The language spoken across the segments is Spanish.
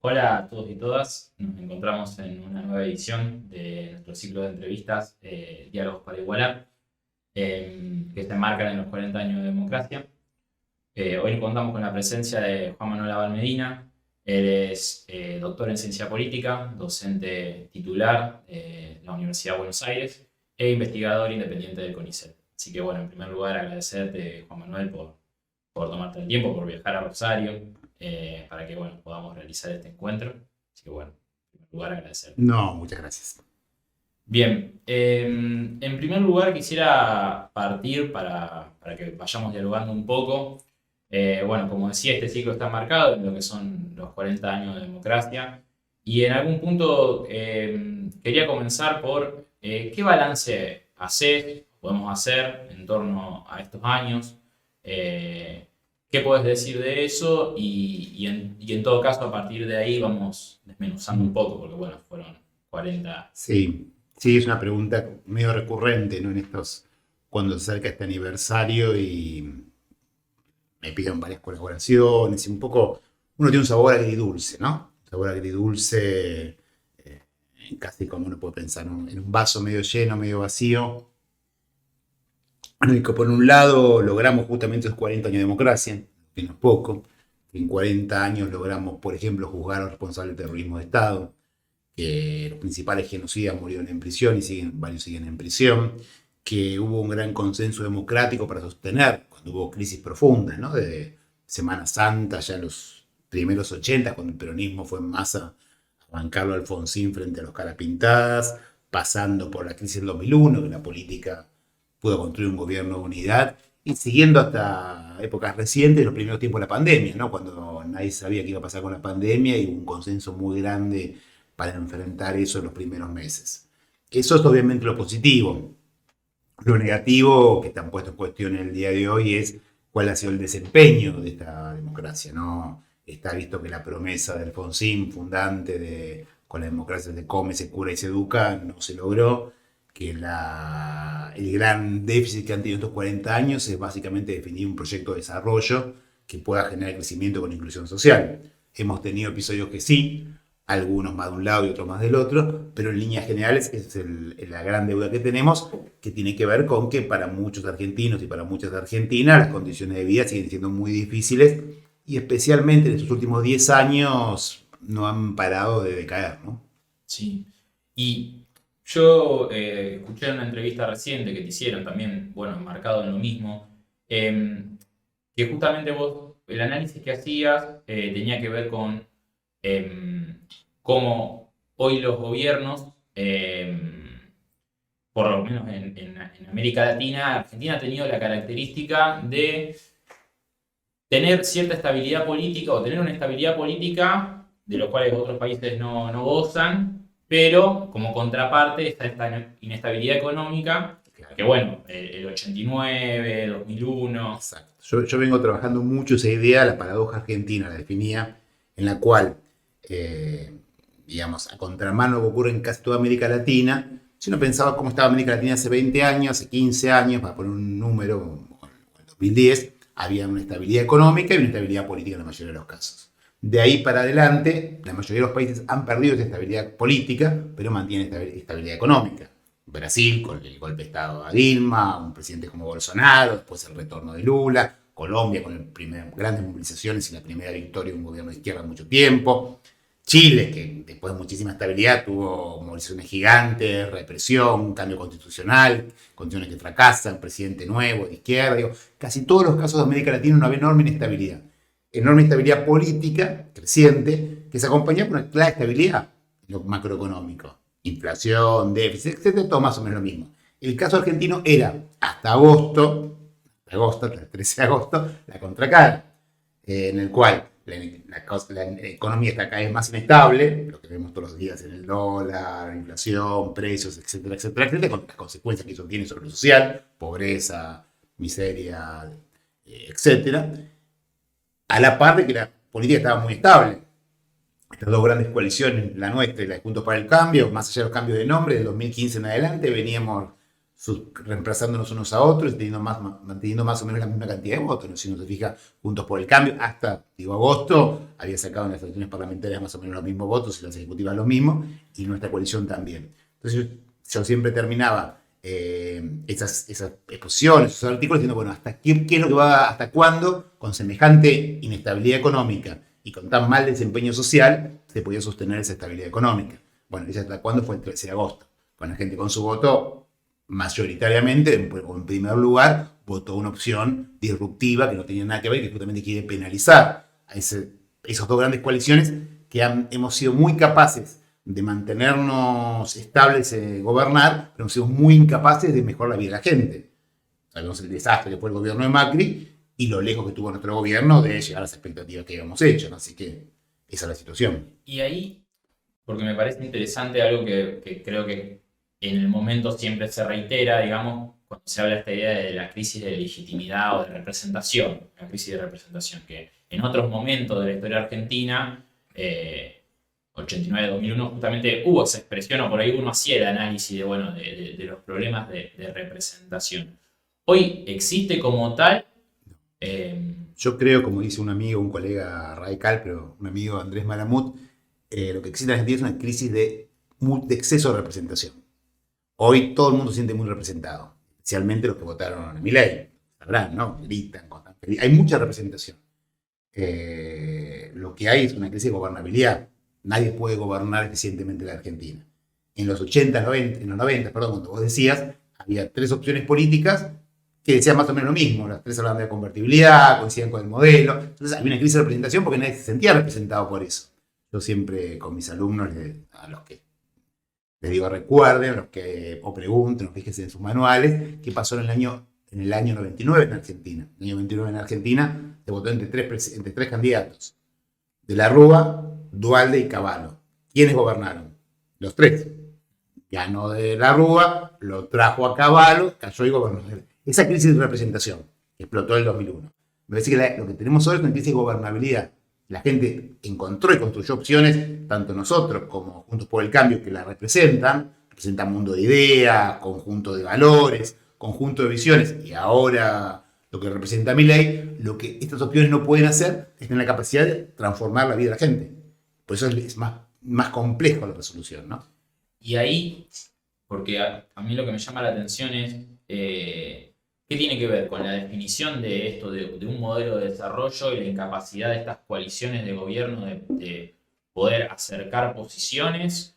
Hola a todos y todas, nos encontramos en una nueva edición de nuestro ciclo de entrevistas Diálogos para Igualar, que se enmarcan en los 40 años de democracia. Hoy contamos con la presencia de Juan Manuel Abal Medina. Él es doctor en ciencia política, docente titular de la Universidad de Buenos Aires e investigador independiente del CONICET. Así que bueno, en primer lugar agradecerte, Juan Manuel, por tomarte el tiempo, por viajar a Rosario, para que bueno, podamos realizar este encuentro. Así que bueno, en primer lugar agradecerte. No, muchas gracias. Bien, en primer lugar quisiera partir para que vayamos dialogando un poco. Bueno, como decía, este ciclo está marcado en lo que son los 40 años de democracia y en algún punto quería comenzar por qué balance podemos hacer en torno a estos años. ¿Qué puedes decir de eso? Y en todo caso, a partir de ahí vamos desmenuzando un poco, porque bueno, fueron 40. Sí, sí, es una pregunta medio recurrente, ¿no? Cuando se acerca este aniversario y me piden varias colaboraciones y un poco, uno tiene un sabor agridulce, ¿no? Un sabor agridulce, casi como uno puede pensar, ¿no? En un vaso medio lleno, medio vacío, en el que por un lado logramos justamente esos 40 años de democracia, que no es poco, que en 40 años logramos, por ejemplo, juzgar a los responsables del terrorismo de Estado, que los principales genocidas murieron en prisión y varios siguen en prisión, que hubo un gran consenso democrático para sostener cuando hubo crisis profundas, ¿no? De Semana Santa, ya en los primeros 80, cuando el peronismo fue en masa a bancarlo a Alfonsín frente a los carapintadas, pasando por la crisis del 2001, que la política pudo construir un gobierno de unidad, y siguiendo hasta épocas recientes, los primeros tiempos de la pandemia, ¿no? Cuando nadie sabía qué iba a pasar con la pandemia y hubo un consenso muy grande para enfrentar eso en los primeros meses. Eso es obviamente lo positivo. Lo negativo que están puesto en cuestión en el día de hoy es cuál ha sido el desempeño de esta democracia. ¿No? Está visto que la promesa de Alfonsín, fundante de con la democracia se come, se cura y se educa, no se logró, que el gran déficit que han tenido estos 40 años es básicamente definir un proyecto de desarrollo que pueda generar crecimiento con inclusión social. Hemos tenido episodios que sí, algunos más de un lado y otros más del otro, pero en líneas generales esa es la gran deuda que tenemos, que tiene que ver con que para muchos argentinos y para muchas argentinas las condiciones de vida siguen siendo muy difíciles y especialmente en estos últimos 10 años no han parado de decaer, ¿no? Sí. Y yo escuché en una entrevista reciente que te hicieron también, bueno, enmarcado en lo mismo, que justamente vos, el análisis que hacías tenía que ver con cómo hoy los gobiernos, por lo menos en América Latina, Argentina ha tenido la característica de tener cierta estabilidad política o tener una estabilidad política de lo cuales otros países no gozan, pero como contraparte está esta inestabilidad económica, Claro. que bueno, el 89, 2001. Exacto. Yo vengo trabajando mucho esa idea, la paradoja argentina la definía, en la cual, eh, digamos, a contramano que ocurre en casi toda América Latina, si uno pensaba cómo estaba América Latina hace 20 años, hace 15 años, para poner un número, en 2010, había una estabilidad económica y una estabilidad política en la mayoría de los casos. De ahí para adelante, la mayoría de los países han perdido esa estabilidad política, pero mantienen estabilidad económica. Brasil con el golpe de Estado a Dilma, un presidente como Bolsonaro, después el retorno de Lula, Colombia con grandes movilizaciones y la primera victoria de un gobierno de izquierda en mucho tiempo, Chile, que después de muchísima estabilidad tuvo movilizaciones gigantes, represión, cambio constitucional, constituciones que fracasan, presidente nuevo de izquierda, digo, casi todos los casos de América Latina una enorme inestabilidad. Enorme estabilidad política creciente que se acompaña por una clara estabilidad en lo macroeconómico. Inflación, déficit, etcétera, todo más o menos lo mismo. El caso argentino era hasta hasta el 13 de agosto, la contracara, en el cual la economía está cada vez más inestable, lo que vemos todos los días en el dólar, inflación, precios, etcétera, etcétera, etcétera, con las consecuencias que eso tiene sobre lo social, pobreza, miseria, etcétera, a la par de que la política estaba muy estable. Estas dos grandes coaliciones, la nuestra y la de Juntos para el Cambio, más allá de los cambios de nombre, del 2015 en adelante veníamos reemplazándonos unos a otros y manteniendo más o menos la misma cantidad de votos, ¿no? Si uno se fija, Juntos por el Cambio, hasta agosto, había sacado en las elecciones parlamentarias más o menos los mismos votos y las ejecutivas los mismos, y nuestra coalición también. Entonces yo siempre terminaba esas exposiciones, esos artículos, diciendo, bueno, ¿qué es lo que hasta cuándo, con semejante inestabilidad económica y con tan mal desempeño social, se podía sostener esa estabilidad económica? Bueno, ¿y hasta cuándo? Fue el 13 de agosto, con la gente con su voto mayoritariamente, en primer lugar, votó una opción disruptiva que no tenía nada que ver, que justamente quiere penalizar a esas dos grandes coaliciones que hemos sido muy capaces de mantenernos estables, gobernar, pero hemos sido muy incapaces de mejorar la vida de la gente. Sabemos el desastre que fue el gobierno de Macri y lo lejos que tuvo nuestro gobierno de llegar a las expectativas que habíamos hecho, ¿no? Así que esa es la situación. Y ahí, porque me parece interesante algo que creo que en el momento siempre se reitera, digamos, cuando se habla de esta idea de la crisis de legitimidad o de representación, la crisis de representación, que en otros momentos de la historia argentina, 89-2001, justamente hubo esa expresión, o por ahí uno hacía el análisis de los problemas de representación. Hoy existe como tal. Yo creo, como dice un amigo, un colega radical, pero un amigo, Andrés Malamud, lo que existe en Argentina es una crisis de exceso de representación. Hoy todo el mundo se siente muy representado, especialmente los que votaron a Milei. Sabrán, ¿no? Gritan, hay mucha representación. Lo que hay es una crisis de gobernabilidad. Nadie puede gobernar eficientemente la Argentina. En los 80, 90, en los 90, perdón, cuando vos decías, había 3 opciones políticas que decían más o menos lo mismo. Las 3 hablaban de convertibilidad, coincidían con el modelo. Entonces había una crisis de representación porque nadie se sentía representado por eso. Yo siempre con mis alumnos, a los que les digo, recuerden, o pregunten, o fíjense en sus manuales, qué pasó en el año 99 en Argentina. En el año 99 en Argentina se votó entre tres candidatos. De la Rúa, Duhalde y Cavallo. ¿Quiénes gobernaron? Los 3. Ganó de la Rúa, lo trajo a Cavallo, cayó y gobernó. Esa crisis de representación que explotó en el 2001. Me parece que lo que tenemos hoy es una crisis de gobernabilidad. La gente encontró y construyó opciones, tanto nosotros como Juntos por el Cambio, que la representan mundo de ideas, conjunto de valores, conjunto de visiones, y ahora lo que representa Milei, lo que estas opciones no pueden hacer es tener la capacidad de transformar la vida de la gente. Por eso es más complejo la resolución, ¿no? Y ahí, porque a mí lo que me llama la atención es ¿qué tiene que ver con la definición de esto, de un modelo de desarrollo y la incapacidad de estas coaliciones de gobierno de poder acercar posiciones?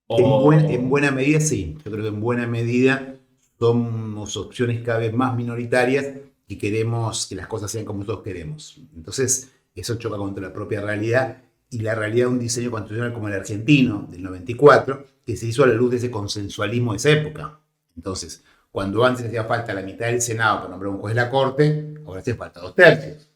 En buena medida sí, yo creo que en buena medida somos opciones cada vez más minoritarias y queremos que las cosas sean como todos queremos. Entonces eso choca contra la propia realidad y la realidad de un diseño constitucional como el argentino del 94, que se hizo a la luz de ese consensualismo de esa época. Entonces, cuando antes hacía falta la mitad del Senado para nombrar un juez de la Corte, ahora hace falta 2/3.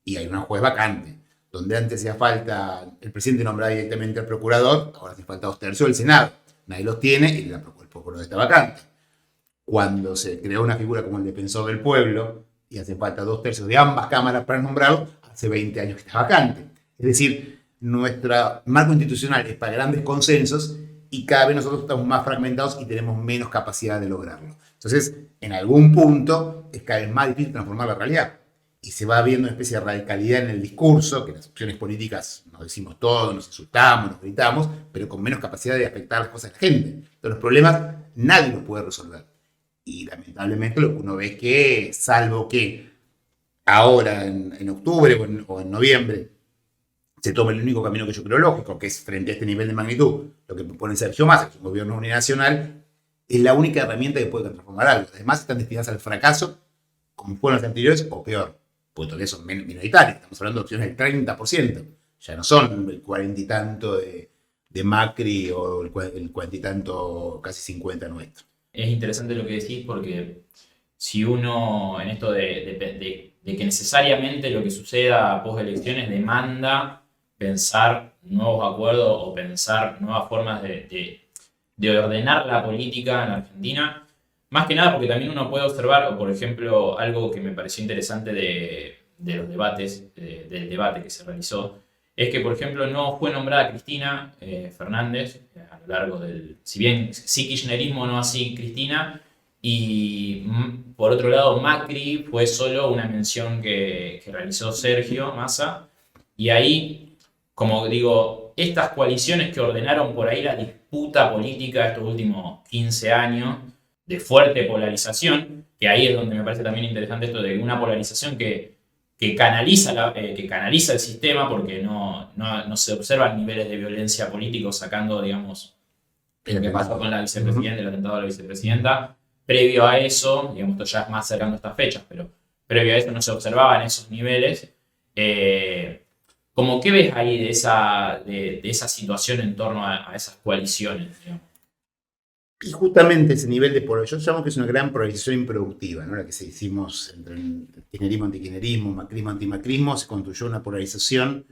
Y hay una juez vacante. Donde antes hacía falta el presidente nombrar directamente al procurador, ahora hace falta 2/3 del Senado. Nadie los tiene y el procurador está vacante. Cuando se creó una figura como el defensor del pueblo y hace falta 2/3 de ambas cámaras para nombrarlo, hace 20 años que está vacante. Es decir, nuestro marco institucional es para grandes consensos y cada vez nosotros estamos más fragmentados y tenemos menos capacidad de lograrlo. Entonces, en algún punto es cada vez más difícil transformar la realidad. Y se va viendo una especie de radicalidad en el discurso, que las opciones políticas nos decimos todo, nos insultamos, nos gritamos, pero con menos capacidad de afectar las cosas de la gente. Entonces, los problemas nadie los puede resolver. Y lamentablemente lo que uno ve es que, salvo que ahora en octubre o en noviembre, se toma el único camino que yo creo lógico, que es frente a este nivel de magnitud, lo que propone Sergio Massa, que es un gobierno uninacional, es la única herramienta que puede transformar algo. Además, están destinadas al fracaso, como fueron las anteriores, o peor, porque todavía son minoritarias. Estamos hablando de opciones del 30%. Ya no son el 40 y tanto de Macri o el 40 y tanto, casi 50 nuestro. Es interesante lo que decís porque si uno, en esto de que necesariamente lo que suceda post elecciones demanda pensar nuevos acuerdos o pensar nuevas formas de ordenar la política en la Argentina, más que nada porque también uno puede observar, o por ejemplo, algo que me pareció interesante de los debates, del debate que se realizó, es que, por ejemplo, no fue nombrada Cristina Fernández a lo largo del... Si bien sí kirchnerismo, no así Cristina, Y por otro lado, Macri fue solo una mención que realizó Sergio Massa. Y ahí, como digo, estas coaliciones que ordenaron por ahí la disputa política de estos últimos 15 años de fuerte polarización, que ahí es donde me parece también interesante esto de una polarización que canaliza, que canaliza el sistema porque no se observan niveles de violencia políticos sacando, digamos, lo que pasó con la vicepresidenta, el atentado a la vicepresidenta. Previo a eso, digamos, esto ya es más cercano a estas fechas, pero previo a eso no se observaban esos niveles. ¿Cómo qué ves ahí de esa situación en torno a esas coaliciones? Digamos? Y justamente ese nivel de polarización, yo llamo que es una gran polarización improductiva, ¿no? La que se hicimos entre el kirchnerismo, antikirchnerismo, macrismo, antimacrismo, se construyó una polarización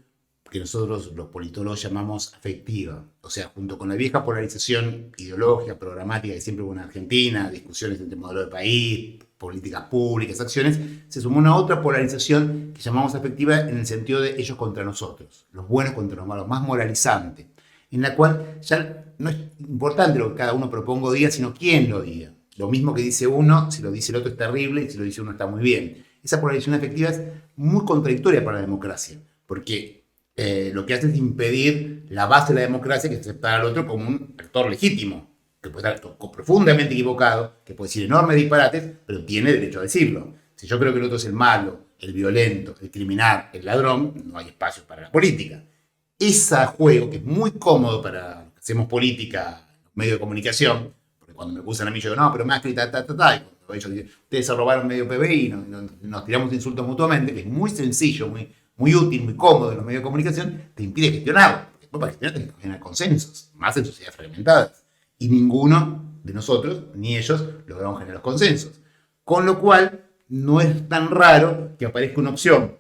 que nosotros los politólogos llamamos afectiva. O sea, junto con la vieja polarización ideológica, programática que siempre hubo en Argentina, discusiones entre modelo de país, políticas públicas, acciones, se sumó una otra polarización que llamamos afectiva en el sentido de ellos contra nosotros, los buenos contra los malos, más moralizante, en la cual ya no es importante lo que cada uno proponga o diga, sino quién lo diga. Lo mismo que dice uno, si lo dice el otro es terrible, y si lo dice uno está muy bien. Esa polarización afectiva es muy contradictoria para la democracia, porque lo que hace es impedir la base de la democracia, que es aceptar al otro como un actor legítimo, que puede estar profundamente equivocado, que puede decir enormes disparates, pero tiene derecho a decirlo. Si yo creo que el otro es el malo, el violento, el criminal, el ladrón, no hay espacio para la política. Ese juego, que es muy cómodo para los que hacemos política en los medios de comunicación, porque cuando me acusan a mí yo digo, no, pero Macri, y cuando ellos dicen, ustedes se robaron medio PBI y nos tiramos insultos mutuamente, que es muy sencillo, muy útil, muy cómodo en los medios de comunicación, te impide gestionar. Porque después para gestionar tenés que generar consensos, más en sociedades fragmentadas. Y ninguno de nosotros, ni ellos, lograron generar los consensos. Con lo cual, no es tan raro que aparezca una opción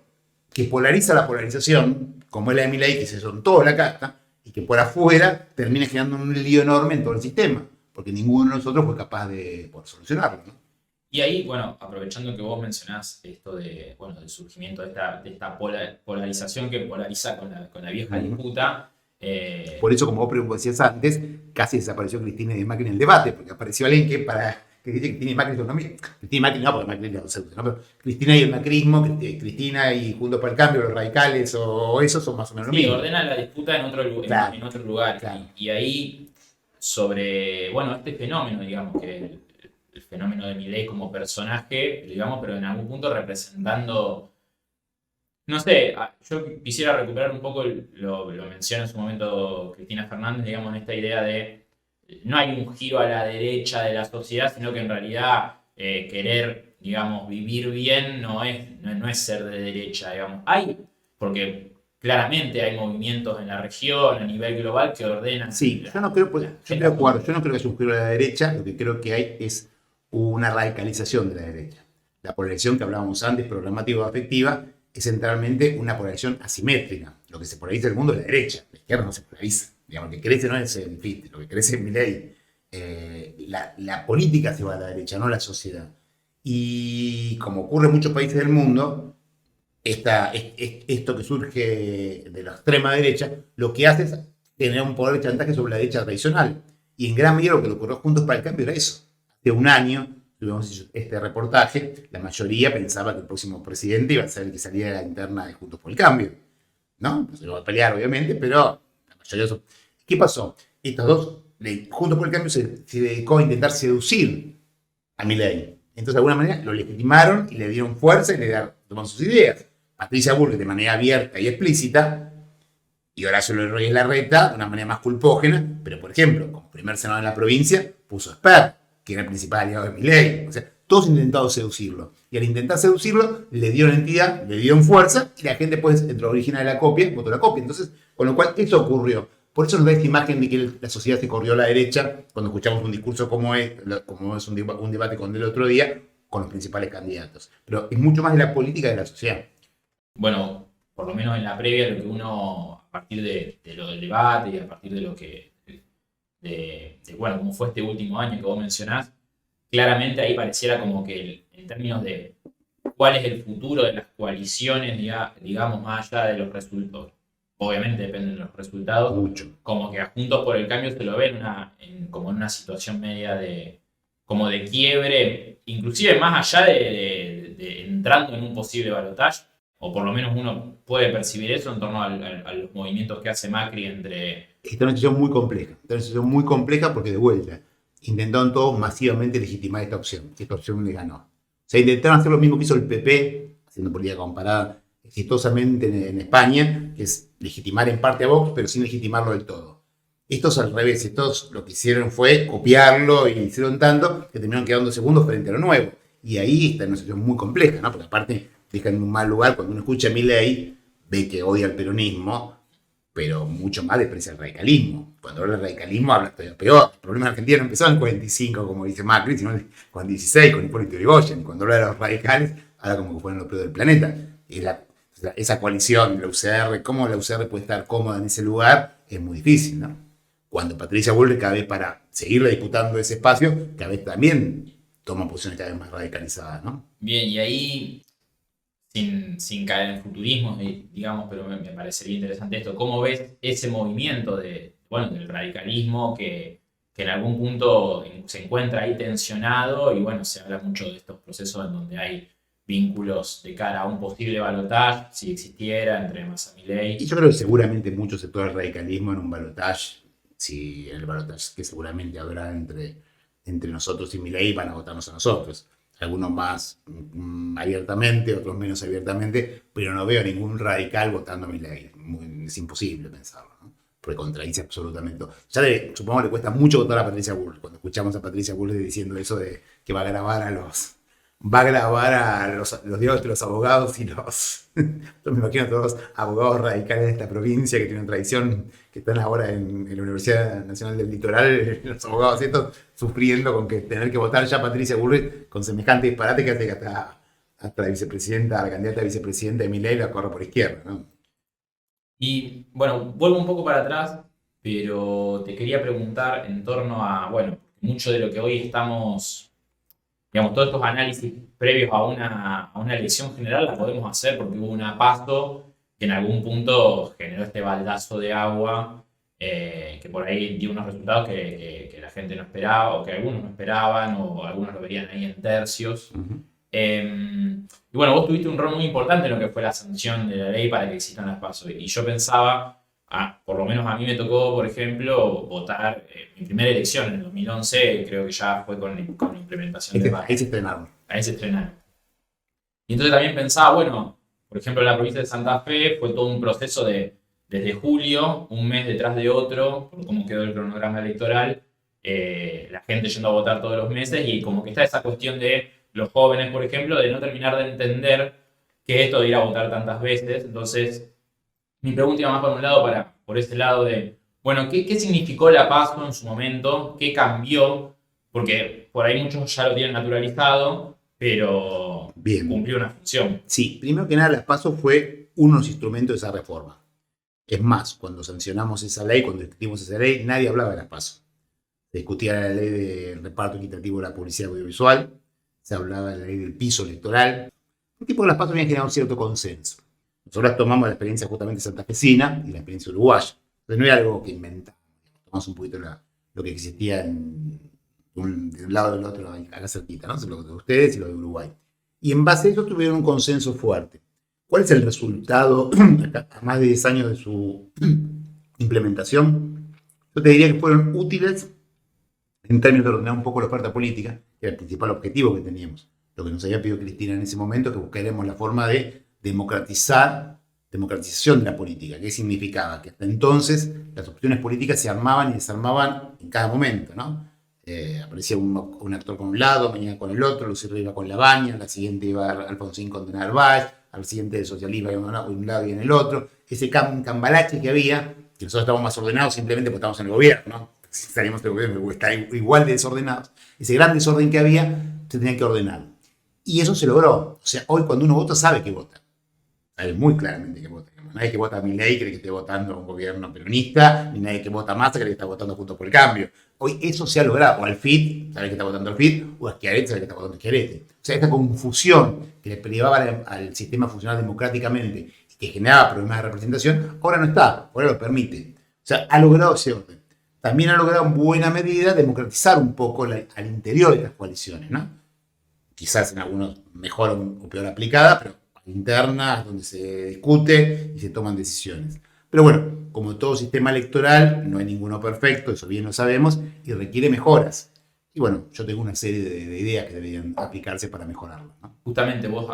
que polariza la polarización, como es la de Milei, que se son toda la casta, y que por afuera termine generando un lío enorme en todo el sistema, porque ninguno de nosotros fue capaz de poder solucionarlo, ¿no? Y ahí, bueno, aprovechando que vos mencionás esto del surgimiento de esta polarización que polariza con la vieja disputa. Por eso, como vos decías antes, casi desapareció Cristina y Macri en el debate, porque apareció alguien que dice que Cristina y Macri son lo mismo. Cristina y Macri no, porque Macri no se usa, ¿no? Pero Cristina y el macrismo, Cristina y Juntos por el Cambio, los radicales o eso son más o menos lo mismo. Sí, ordena la disputa en otro lugar. Claro. Y ahí, sobre, este fenómeno, digamos, que el fenómeno de Milei como personaje, digamos, pero en algún punto representando, no sé, yo quisiera recuperar un poco, lo menciona en su momento Cristina Fernández, digamos, en esta idea de no hay un giro a la derecha de la sociedad, sino que en realidad querer, digamos, vivir bien no es ser de derecha, digamos. Porque claramente hay movimientos en la región, a nivel global, que ordenan. Sí, yo no creo, yo estoy de acuerdo, yo no creo que haya un giro a la derecha, lo que creo que hay es una radicalización de la derecha. La polarización que hablábamos antes, programática o afectiva, es centralmente una polarización asimétrica. Lo que se polariza en el mundo es la derecha, la izquierda no se polariza. Digamos, lo que crece no es el FIT, lo que crece es Milei. La política se va a la derecha, no la sociedad. Y como ocurre en muchos países del mundo, esto que surge de la extrema derecha, lo que hace es tener un poder de chantaje sobre la derecha tradicional. Y en gran medida lo que ocurrió Juntos para el Cambio era eso. Hace un año tuvimos este reportaje, la mayoría pensaba que el próximo presidente iba a ser el que saliera de la interna de Juntos por el Cambio. ¿No? No se lo va a pelear, obviamente, pero la mayoría de eso. ¿Qué pasó? Estos dos, Juntos por el Cambio, se dedicó a intentar seducir a Milei. Entonces, de alguna manera, lo legitimaron y le dieron fuerza y le tomaron sus ideas. Patricia Bullrich, de manera abierta y explícita, y Horacio Rodríguez Larreta, de una manera más culpógena, pero, por ejemplo, como primer senador en la provincia, puso a Esper, que era el principal aliado de Milei. O sea, todos intentaron seducirlo. Y al intentar seducirlo, le dieron entidad, le dieron fuerza, y la gente, pues, entre la original y la copia, votó la copia. Entonces, con lo cual, eso ocurrió. Por eso nos da esta imagen de que la sociedad se corrió a la derecha cuando escuchamos un discurso como es un debate con el otro día, con los principales candidatos. Pero es mucho más de la política de la sociedad. Bueno, por lo menos en la previa, lo que uno, a partir de lo del debate y a partir de lo que, como fue este último año que vos mencionás, claramente ahí pareciera como que en términos de cuál es el futuro de las coaliciones, digamos, más allá de los resultados, obviamente dependen de los resultados, Mucho. como que a Juntos por el Cambio se lo ve como en una situación media de como de quiebre, inclusive más allá de entrando en un posible balotaje, o por lo menos uno puede percibir eso en torno a los movimientos que hace Macri entre... Esta es una situación muy compleja. Esta es una situación muy compleja porque, de vuelta, intentaron todos masivamente legitimar esta opción. Esta opción les ganó. O sea, intentaron hacer lo mismo que hizo el PP, haciendo política comparada exitosamente en España, que es legitimar en parte a Vox, pero sin legitimarlo del todo. Estos al revés, estos lo que hicieron fue copiarlo y hicieron tanto que terminaron quedando segundos frente a lo nuevo. Y ahí está en una situación muy compleja, ¿no? Porque aparte dejan en un mal lugar cuando uno escucha a Milei, ve que odia el peronismo, pero mucho más desprecia el radicalismo. Cuando habla del radicalismo habla todavía peor. El problema en Argentina no empezó en el 45, como dice Macri, sino con el 16, con Hipólito Yrigoyen. Cuando habla de los radicales, habla como que fueron los peores del planeta. Y esa coalición, la UCR, cómo la UCR puede estar cómoda en ese lugar, es muy difícil, ¿no? Cuando Patricia Bullrich, cada vez para seguirle disputando ese espacio, cada vez también toma posiciones cada vez más radicalizadas, ¿no? Bien, y ahí, sin caer en futurismo, digamos, pero me parecería interesante esto, ¿cómo ves ese movimiento del radicalismo que en algún punto se encuentra ahí tensionado y bueno, se habla mucho de estos procesos en donde hay vínculos de cara a un posible balotaje, si existiera, entre Massa y Milei? Y yo creo que seguramente muchos sectores del radicalismo en un balotaje, si en el balotaje que seguramente habrá entre nosotros y Milei, van a votarnos a nosotros. Algunos más abiertamente, otros menos abiertamente, pero no veo ningún radical votando a Milei. Es imposible pensarlo, ¿no? Porque contradice absolutamente todo. Supongo que le cuesta mucho votar a Patricia Bullrich. Cuando escuchamos a Patricia Bullrich diciendo eso de que va a grabar a los diálogos de los abogados y los... Yo me imagino a todos los abogados radicales de esta provincia que tienen tradición, que están ahora en la Universidad Nacional del Litoral, los abogados estos, sufriendo con que tener que votar ya Patricia Bullrich con semejante disparate que hace que hasta la vicepresidenta, la candidata a vicepresidenta de Milei la corra por izquierda, ¿no? Y bueno, vuelvo un poco para atrás, pero te quería preguntar en torno a, bueno, mucho de lo que hoy estamos, digamos, todos estos análisis previos a una elección general la podemos hacer porque hubo una PASO que en algún punto generó este baldazo de agua, que por ahí dio unos resultados que la gente no esperaba, o que algunos no esperaban, o algunos lo verían ahí en tercios. Uh-huh. Y bueno, vos tuviste un rol muy importante en lo que fue la sanción de la ley para que existan las PASO. Y yo pensaba, por lo menos a mí me tocó, por ejemplo, votar mi primera elección en el 2011, creo que ya fue con la implementación de PASO. Ahí se estrenaron. Ahí se estrenaron. Y entonces también pensaba, bueno, por ejemplo, en la provincia de Santa Fe fue todo un proceso desde julio, un mes detrás de otro, por cómo quedó el cronograma electoral, la gente yendo a votar todos los meses y como que está esa cuestión de los jóvenes, por ejemplo, de no terminar de entender que esto de ir a votar tantas veces. Entonces, mi pregunta iba más por un lado, por ese lado de, bueno, ¿qué significó la PASO en su momento? ¿Qué cambió? Porque por ahí muchos ya lo tienen naturalizado, pero bien, cumplió una función. Sí, primero que nada, las PASO fue uno de los instrumentos de esa reforma. Es más, cuando sancionamos esa ley, cuando discutimos esa ley, nadie hablaba de las PASO. Se discutía la ley del reparto equitativo de la publicidad audiovisual, se hablaba de la ley del piso electoral, porque las PASO habían generado un cierto consenso. Nosotros tomamos la experiencia justamente santafesina y la experiencia uruguaya. Entonces no era algo que inventamos. Tomamos un poquito lo que existía de un lado del otro, acá cerquita, ¿no? Lo de ustedes y lo de Uruguay. Y en base a eso tuvieron un consenso fuerte. ¿Cuál es el resultado a más de 10 años de su implementación? Yo te diría que fueron útiles en términos de ordenar un poco la oferta política, que era el principal objetivo que teníamos. Lo que nos había pedido Cristina en ese momento, que buscaremos la forma de democratización de la política. ¿Qué significaba? Que hasta entonces las opciones políticas se armaban y desarmaban en cada momento, ¿no? Aparecía un actor con un lado, mañana con el otro, Lucero iba con Labaña, la siguiente iba Alfonsín con Narváez, al siguiente de socialismo iba en un lado y en el otro. Ese cambalache que había, que nosotros estábamos más ordenados simplemente porque estábamos en el gobierno, ¿no? Si estaríamos en el gobierno, está igual de desordenados. Ese gran desorden que había, se tenía que ordenar. Y eso se logró. O sea, hoy cuando uno vota, sabe que vota. Sabe muy claramente que vota. Nadie que vota a Milei cree que esté votando a un gobierno peronista, ni nadie que vota a Massa cree que está votando Juntos por el Cambio. Hoy eso se ha logrado. O al FIT, sabe que está votando al FIT, o a Schiaretti, sabe que está votando a Schiaretti. O sea, esta confusión que le privaba al sistema funcionar democráticamente y que generaba problemas de representación, ahora no está, ahora lo permite. O sea, ha logrado ese orden. también ha logrado en buena medida democratizar un poco al interior de estas coaliciones, ¿no? Quizás en algunos mejor o peor aplicadas, pero internas, donde se discute y se toman decisiones. Pero bueno, como todo sistema electoral, no hay ninguno perfecto, eso bien lo sabemos, y requiere mejoras. Y bueno, yo tengo una serie de ideas que deberían aplicarse para mejorarlo, ¿no? Justamente vos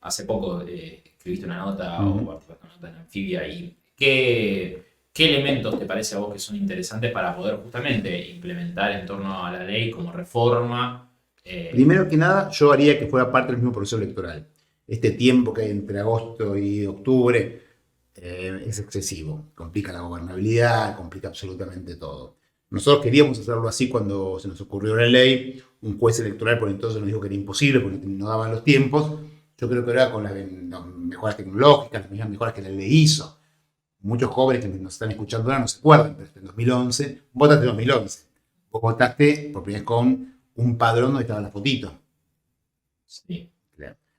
hace poco escribiste una nota o participaste en una nota en Anfibia y ¿qué elementos te parece a vos que son interesantes para poder justamente implementar en torno a la ley como reforma? Primero que nada, yo haría que fuera parte del mismo proceso electoral. Este tiempo que hay entre agosto y octubre es excesivo, complica la gobernabilidad, complica absolutamente todo. Nosotros queríamos hacerlo así cuando se nos ocurrió la ley, un juez electoral por entonces nos dijo que era imposible porque no daban los tiempos. Yo creo que ahora con las mejoras tecnológicas, las mismas mejoras que la ley hizo, muchos jóvenes que nos están escuchando ahora no se acuerdan, pero en 2011, votaste en 2011, vos votaste por primera vez con un padrón donde estaban las fotitos. Sí.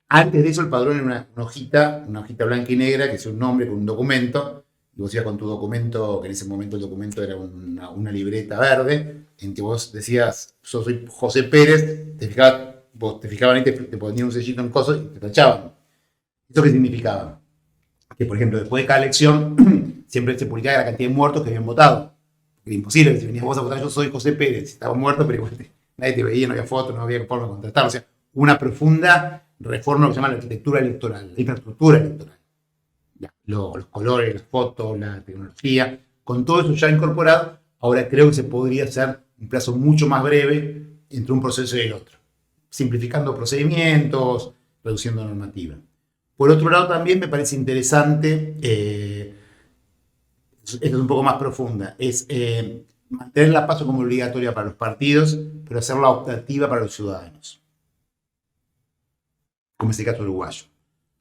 Antes de eso el padrón era una hojita blanca y negra que es un nombre con un documento, y vos ibas con tu documento, que en ese momento el documento era una libreta verde, en que vos decías, yo soy José Pérez, vos te fijaban y te ponían un sellito en cosas y te tachaban. ¿Eso qué significaba? Que, por ejemplo, después de cada elección, siempre se publicaba la cantidad de muertos que habían votado. Era imposible, si venías vos a votar, yo soy José Pérez, estaba muerto, pero igual nadie te veía, no había fotos, no había forma de contrastar. O sea, una profunda reforma que se llama la arquitectura electoral, la infraestructura electoral. Ya, los colores, las fotos, la tecnología, con todo eso ya incorporado, ahora creo que se podría hacer un plazo mucho más breve entre un proceso y el otro, simplificando procedimientos, reduciendo normativa. Por otro lado, también me parece interesante, esto es un poco más profunda, es mantener la PASO como obligatoria para los partidos, pero hacerla optativa para los ciudadanos, como es el caso uruguayo.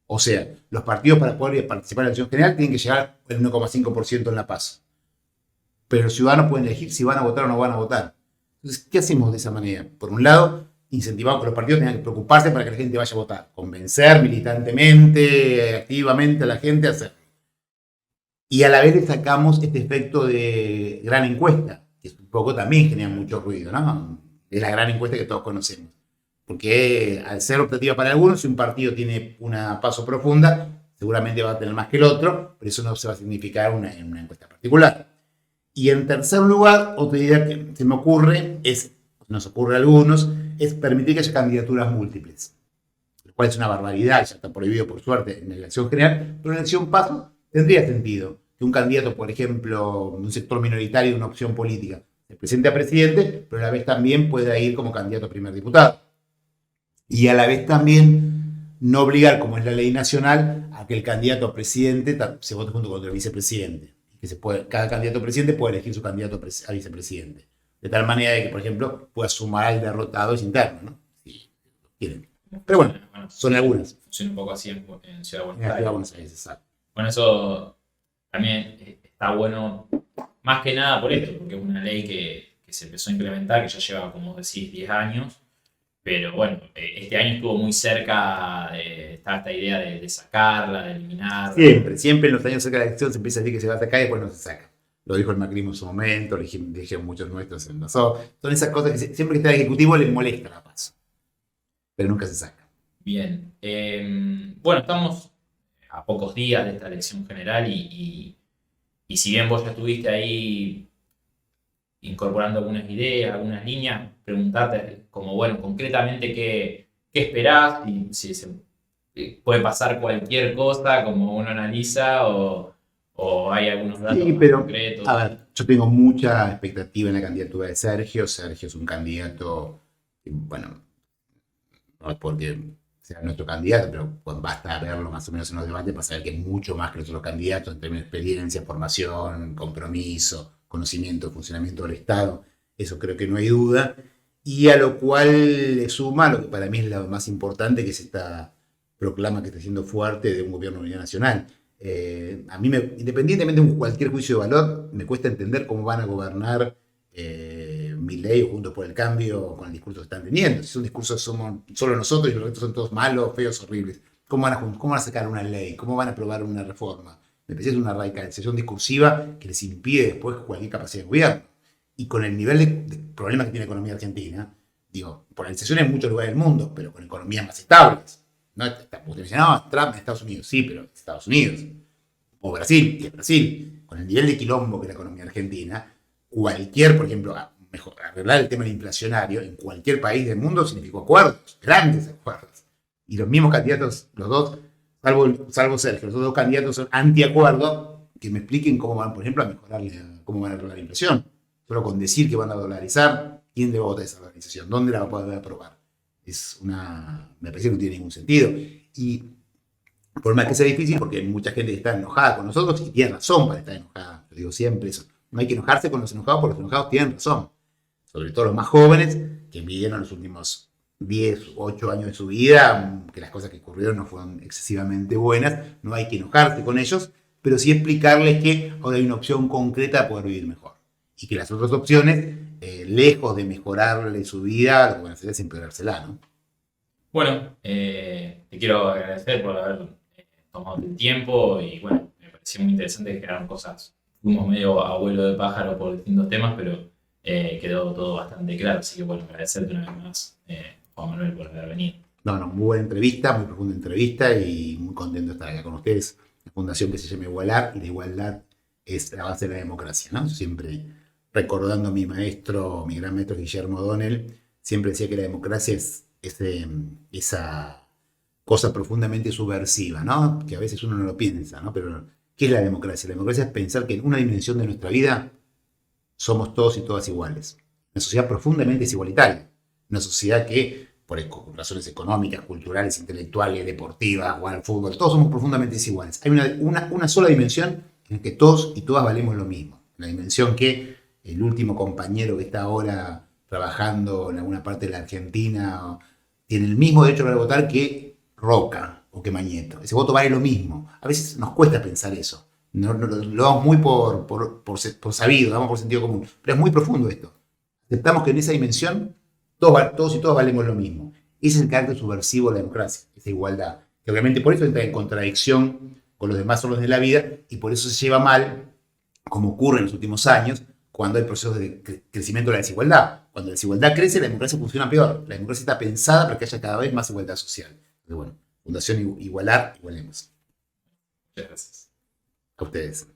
O sea, los partidos para poder participar en la elección general tienen que llegar al 1,5% en la PASO. Pero los ciudadanos pueden elegir si van a votar o no van a votar. Entonces, ¿qué hacemos de esa manera? Por un lado, incentivamos que los partidos tengan que preocuparse para que la gente vaya a votar. Convencer militantemente, activamente a la gente a hacerlo. Y a la vez le sacamos este efecto de gran encuesta, que un poco también genera mucho ruido, ¿no? Es la gran encuesta que todos conocemos. Porque al ser optativa para algunos, si un partido tiene una PASO profunda, seguramente va a tener más que el otro, pero eso no se va a significar en una encuesta particular. Y en tercer lugar, otra idea que se me ocurre, nos ocurre a algunos, es permitir que haya candidaturas múltiples. Lo cual es una barbaridad, ya está prohibido por suerte en la elección general, pero en la elección PASO tendría sentido que un candidato, por ejemplo, de un sector minoritario de una opción política, se presente a presidente, pero a la vez también pueda ir como candidato a primer diputado. Y a la vez también no obligar, como es la ley nacional, a que el candidato a presidente se vote junto con el vicepresidente. Que cada candidato a presidente puede elegir su candidato a vicepresidente. De tal manera de que, por ejemplo, pueda sumar al derrotado es interno, ¿no? Si quieren. Pero bueno, son algunas. Funciona un poco así en Ciudad de Buenos Aires. En Ciudad de Buenos Aires, exacto. Bueno, eso también está bueno, más que nada por esto, porque es una ley que se empezó a implementar, que ya lleva, como decís, 10 años. Pero bueno, este año estuvo muy cerca de esta idea de sacarla, de eliminarla. Siempre en los años cerca de la elección se empieza a decir que se va a sacar y después no se saca. Lo dijo el macrismo en su momento, lo dijeron muchos nuestros en nosotros. Son esas cosas que siempre que está el Ejecutivo les molesta la PASO. Pero nunca se saca. Bien. Bueno, estamos a pocos días de esta elección general y si bien vos ya estuviste ahí incorporando algunas ideas, algunas líneas, preguntarte como, bueno, concretamente qué esperás, si se puede pasar cualquier cosa como uno analiza o hay algunos datos concretos. A ver, yo tengo mucha expectativa en la candidatura de Sergio. Sergio es un candidato, bueno, no es porque sea nuestro candidato, pero pues basta verlo más o menos en los debates para saber que es mucho más que los otros candidatos en términos de experiencia, formación, compromiso, conocimiento, funcionamiento del Estado. Eso creo que no hay duda. Y a lo cual le suma lo que para mí es lo más importante, que es esta proclama que está siendo fuerte de un gobierno de unidad nacional. A mí, independientemente de cualquier juicio de valor, me cuesta entender cómo van a gobernar Milei o Juntos por el Cambio con el discurso que están teniendo. Si es un discurso somos solo nosotros y los restos son todos malos, feos, horribles. ¿Cómo van a sacar una ley? ¿Cómo van a aprobar una reforma? me parece que es una radicalización discursiva que les impide después cualquier capacidad de gobierno. Y con el nivel de problema que tiene la economía argentina, digo, polarización en muchos lugares del mundo, pero con economías más estables. ¿No? Usted dice, no, Trump en Estados Unidos, sí, pero Estados Unidos. O Brasil, y es Brasil. Con el nivel de quilombo que es la economía argentina, cualquier, por ejemplo, arreglar el tema inflacionario en cualquier país del mundo significó acuerdos, grandes acuerdos. Y los mismos candidatos, los dos, salvo Sergio, los dos candidatos son antiacuerdo, que me expliquen cómo van, por ejemplo, a mejorarle, cómo van a arreglar la inflación. Solo con decir que van a dolarizar, ¿quién le vota esa dolarización? ¿Dónde la va a poder aprobar? Me parece que no tiene ningún sentido. Y por más que sea difícil, porque hay mucha gente que está enojada con nosotros y tiene razón para estar enojada. Lo digo siempre eso. No hay que enojarse con los enojados porque los enojados tienen razón. Sobre todo los más jóvenes que vivieron los últimos 10, 8 años de su vida, que las cosas que ocurrieron no fueron excesivamente buenas. No hay que enojarse con ellos, pero sí explicarles que ahora hay una opción concreta de poder vivir mejor. Y que las otras opciones, lejos de mejorarle su vida, lo que van a hacer es empeorársela, ¿no? Bueno, te quiero agradecer por haber tomado el tiempo y bueno, me pareció muy interesante que quedaron cosas. Fuimos medio abuelo de pájaro por distintos temas, pero quedó todo bastante claro. Así que bueno, agradecerte una vez más, Juan Manuel, por haber venido. No, muy buena entrevista, muy profunda entrevista y muy contento de estar acá con ustedes. La fundación que se llama Igualar, y la igualdad es la base de la democracia, ¿no? Siempre recordando a mi maestro, mi gran maestro Guillermo O'Donnell, siempre decía que la democracia es esa cosa profundamente subversiva, ¿no? Que a veces uno no lo piensa, ¿no? Pero, ¿qué es la democracia? La democracia es pensar que en una dimensión de nuestra vida somos todos y todas iguales. Una sociedad profundamente desigualitaria. Una sociedad que, por razones económicas, culturales, intelectuales, deportivas, jugar al fútbol, todos somos profundamente desiguales. Hay una sola dimensión en que todos y todas valemos lo mismo. La dimensión que el último compañero que está ahora trabajando en alguna parte de la Argentina tiene el mismo derecho para votar que Roca o que Mañeto. Ese voto vale lo mismo. A veces nos cuesta pensar eso. Lo damos muy por sabido, lo damos por sentido común. Pero es muy profundo esto. Aceptamos que en esa dimensión todos y todas valemos lo mismo. Ese es el carácter subversivo de la democracia, esa igualdad. Que obviamente por eso entra en contradicción con los demás órdenes de la vida y por eso se lleva mal, como ocurre en los últimos años, cuando hay procesos de crecimiento de la desigualdad. Cuando la desigualdad crece, la democracia funciona peor. La democracia está pensada para que haya cada vez más igualdad social. Entonces, bueno, Fundación Igualar, igualemos. Muchas gracias. A ustedes.